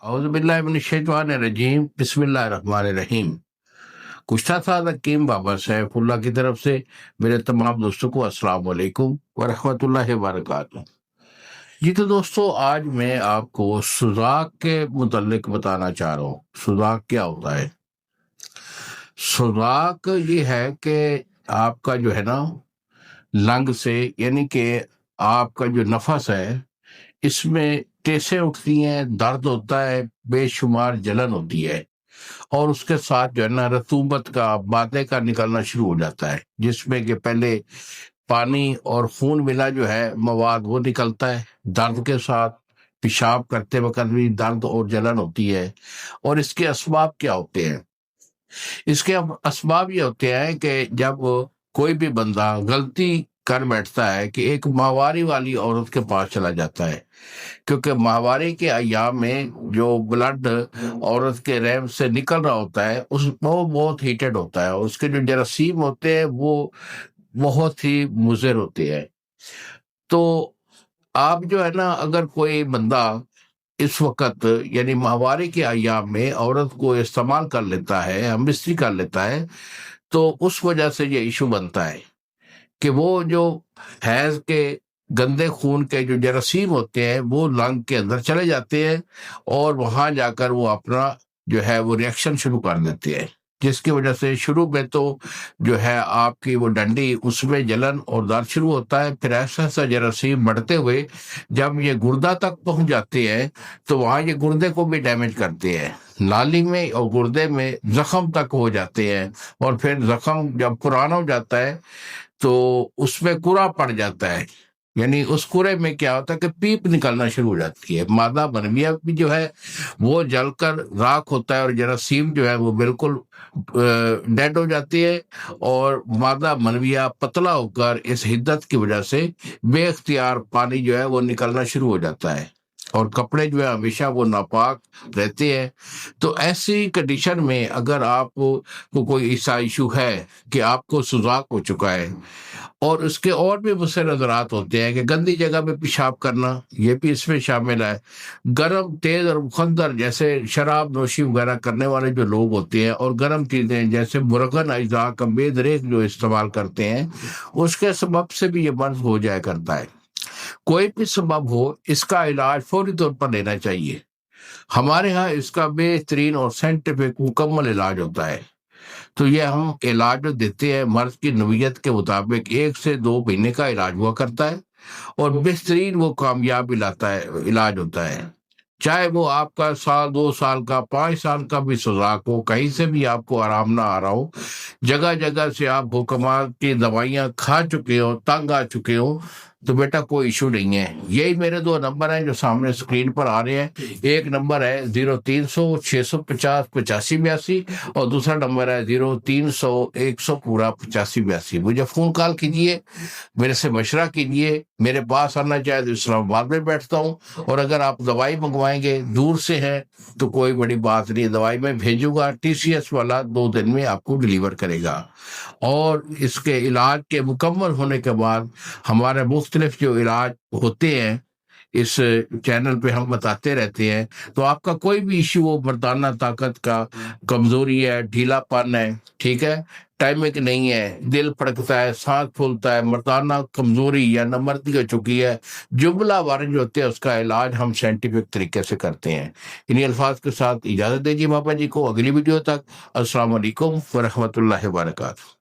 اعوذ باللہ من الشیطان الرجیم بسم اللہ الرحمن الرحیم۔ کچھ تھا حکیم بابا سیف اللہ کی طرف سے میرے تمام دوستوں کو السلام علیکم ورحمۃ اللہ وبرکاتہ۔ جی تو دوستو، آج میں آپ کو سوزاک کے متعلق بتانا چاہ رہا ہوں۔ سوزاک کیا ہوتا ہے؟ سوزاک یہ ہے کہ آپ کا جو ہے نا لنگ سے، یعنی کہ آپ کا جو نفس ہے اس میں ٹیسیں اٹھتی ہیں، درد ہوتا ہے، بے شمار جلن ہوتی ہے، اور اس کے ساتھ جو ہے نا رطوبت کا مادے کا نکلنا شروع ہو جاتا ہے، جس میں کہ پہلے پانی اور خون ملا جو ہے مواد وہ نکلتا ہے۔ درد کے ساتھ پیشاب کرتے وقت بھی درد اور جلن ہوتی ہے۔ اور اس کے اسباب کیا ہوتے ہیں؟ اس کے اسباب یہ ہوتے ہیں کہ جب کوئی بھی بندہ غلطی کر بیٹھتا ہے کہ ایک ماہواری والی عورت کے پاس چلا جاتا ہے، کیونکہ ماہواری کے ایام میں جو بلڈ عورت کے رحم سے نکل رہا ہوتا ہے وہ بہت ہیٹڈ ہوتا ہے، اور اس کے جو جراثیم ہوتے ہیں وہ بہت ہی مضر ہوتے ہیں۔ تو آپ جو ہے نا، اگر کوئی بندہ اس وقت یعنی ماہواری کے ایام میں عورت کو استعمال کر لیتا ہے، ہم بستری کر لیتا ہے، تو اس وجہ سے یہ ایشو بنتا ہے کہ وہ جو حیض کے گندے خون کے جو جراثیم ہوتے ہیں وہ لنگ کے اندر چلے جاتے ہیں، اور وہاں جا کر وہ اپنا جو ہے وہ ریئیکشن شروع کر دیتے ہیں، جس کی وجہ سے شروع میں تو جو ہے آپ کی وہ ڈنڈی اس میں جلن اور درد شروع ہوتا ہے، پھر ایسا ایسا جراثیم بڑھتے ہوئے جب یہ گردہ تک پہنچ جاتے ہیں تو وہاں یہ گردے کو بھی ڈیمیج کرتے ہیں، نالی میں اور گردے میں زخم تک ہو جاتے ہیں، اور پھر زخم جب پرانا ہو جاتا ہے تو اس میں کرا پڑ جاتا ہے، یعنی اس کرے میں کیا ہوتا ہے کہ پیپ نکلنا شروع ہو جاتی ہے، مادہ منویہ بھی جو ہے وہ جل کر راکھ ہوتا ہے، اور جراثیم جو ہے وہ بالکل ڈیڈ ہو جاتی ہے، اور مادہ منویہ پتلا ہو کر اس حدت کی وجہ سے بے اختیار پانی جو ہے وہ نکلنا شروع ہو جاتا ہے، اور کپڑے جو ہے ہمیشہ وہ ناپاک رہتے ہیں۔ تو ایسی کنڈیشن میں اگر آپ کو کوئی ایسا ایشو ہے کہ آپ کو سوزاک ہو چکا ہے، اور اس کے اور بھی مجھ سے نظرات ہوتے ہیں کہ گندی جگہ میں پیشاب کرنا، یہ بھی اس میں شامل ہے، گرم تیز اور مخدر جیسے شراب نوشی وغیرہ کرنے والے جو لوگ ہوتے ہیں، اور گرم چیزیں جیسے مرغن اجزاء کا بید ریک جو استعمال کرتے ہیں، اس کے سبب سے بھی یہ مرض ہو جایا کرتا ہے۔ کوئی بھی سبب ہو، اس کا علاج فوری طور پر لینا چاہیے۔ ہمارے ہاں اس کا بہترین اور سائنٹیفک مکمل علاج ہوتا ہے۔ تو یہ ہم علاج جو دیتے ہیں مرض کی نوعیت کے مطابق 1 سے 2 مہینے کا علاج ہوا کرتا ہے، اور بہترین وہ کامیاب علاج ہوتا ہے، چاہے وہ آپ کا 1 2 سال کا 5 سال کا بھی سوزاک ہو، کہیں سے بھی آپ کو آرام نہ آ رہا ہو، جگہ جگہ سے آپ حکمات کی دوائیاں کھا چکے ہو، تنگ آ چکے ہو، تو بیٹا کوئی ایشو نہیں ہے۔ یہی میرے 2 نمبر ہیں جو سامنے اسکرین پر آ رہے ہیں۔ ایک نمبر ہے 0300 650 8582، اور دوسرا نمبر ہے 0300 100 پورا 8582۔ مجھے فون کال کیجئے، میرے سے مشورہ کیجئے، میرے پاس آنا چاہے تو اسلام آباد میں بیٹھتا ہوں، اور اگر آپ دوائی منگوائیں گے دور سے ہیں تو کوئی بڑی بات نہیں، دوائی میں بھیجوں گا، TCS والا 2 دن میں آپ کو ڈیلیور کرے گا۔ اور اس کے علاج کے مکمل ہونے کے بعد ہمارے مختلف جو علاج ہوتے ہیں اس چینل پہ ہم بتاتے رہتے ہیں، تو آپ کا کوئی بھی ایشو ہو، مردانہ طاقت کا کمزوری ہے، ڈھیلا پن ہے، ٹھیک ہے، ٹائمنگ نہیں ہے، دل پھڑکتا ہے، سانس پھولتا ہے، مردانہ کمزوری یا نامردی ہو چکی ہے، جملہ وار جو ہوتے ہیں اس کا علاج ہم سائنٹیفک طریقے سے کرتے ہیں۔ انہی الفاظ کے ساتھ اجازت دیجیے بابا جی کو، اگلی ویڈیو تک السلام علیکم ورحمۃ اللہ وبرکاتہ۔